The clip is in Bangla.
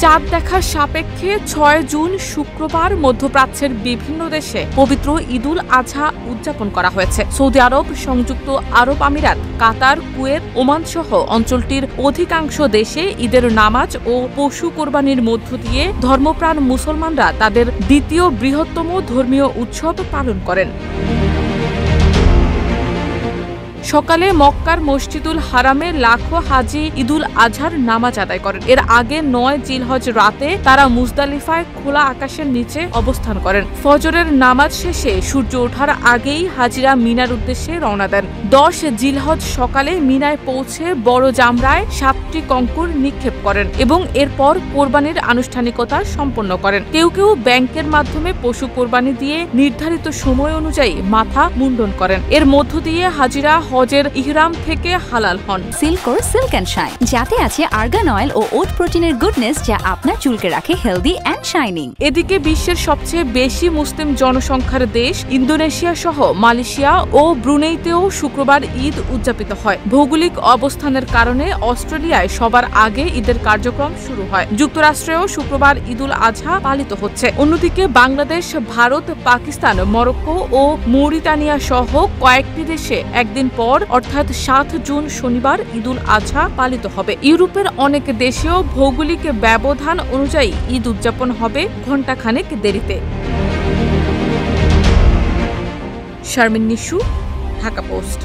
চাঁদ দেখার সাপেক্ষে ৬ জুন শুক্রবার মধ্যপ্রাচ্যের বিভিন্ন দেশে পবিত্র ঈদুল আজহা উদযাপন করা হয়েছে। সৌদি আরব, সংযুক্ত আরব আমিরাত, কাতার, কুয়েত, ওমান সহ অঞ্চলটির অধিকাংশ দেশে ঈদের নামাজ ও পশু কোরবানির মধ্য দিয়ে ধর্মপ্রাণ মুসলমানরা তাদের দ্বিতীয় বৃহত্তম ধর্মীয় উৎসব পালন করেন। সকালে মক্কার মসজিদুল হারামে লাখো হাজি ঈদুল আজহার নামাজ আদায় করেন। এর আগে ৯ জিলহজ রাতে তারা মুজদালিফায় খোলা আকাশের নিচে অবস্থান করেন। ফজরের নামাজ শেষে সূর্য ওঠার আগেই হাজিরা মিনার উদ্দেশ্যে রওনা দেন। ১০ জিলহজ সকালে মিনায় পৌঁছে বড় জামরায় ৭টি কঙ্কর নিক্ষেপ করেন এবং এরপর কোরবানির আনুষ্ঠানিকতা সম্পন্ন করেন। কেউ কেউ ব্যাংকের মাধ্যমে পশু কোরবানি দিয়ে নির্ধারিত সময় অনুযায়ী মাথা মুন্ডন করেন। এর মধ্য দিয়ে হাজিরা হজের ইহরাম থেকে হালাল হন। সিল্কোর সিল্ক অ্যান্ড শাইন, যাতে আছে আর্গান অয়েল ও ওট প্রোটিনের গুডনেস, যা আপনার চুলকে রাখে হেলদি অ্যান্ড শাইনিং। এদিকে বিশ্বের সবচেয়ে বেশি মুসলিম জনসংখ্যার দেশ ইন্দোনেশিয়া সহ মালয়েশিয়া ও ব্রুনেইতেও শুক্রবার ঈদ উদযাপিত হয়। ভৌগোলিক অবস্থানের কারণে অস্ট্রেলিয়ায় সবার আগে ঈদের কার্যক্রম শুরু হয়। যুক্তরাষ্ট্রেও শুক্রবার ঈদুল আজহা পালিত হচ্ছে। অন্যদিকে বাংলাদেশ, ভারত, পাকিস্তান, মরক্কো ও মৌরিতানিয়া সহ কয়েকটি দেশে একদিন পর অর্থাৎ ৭ জুন শনিবার ঈদুল আজহা পালিত হবে। ইউরোপের অনেক দেশেও ভৌগোলিক ব্যবধান অনুযায়ী ঈদ উদযাপন হবে ঘণ্টাখানেক দেরিতে। শারমিন নিশু, ঢাকা পোস্ট।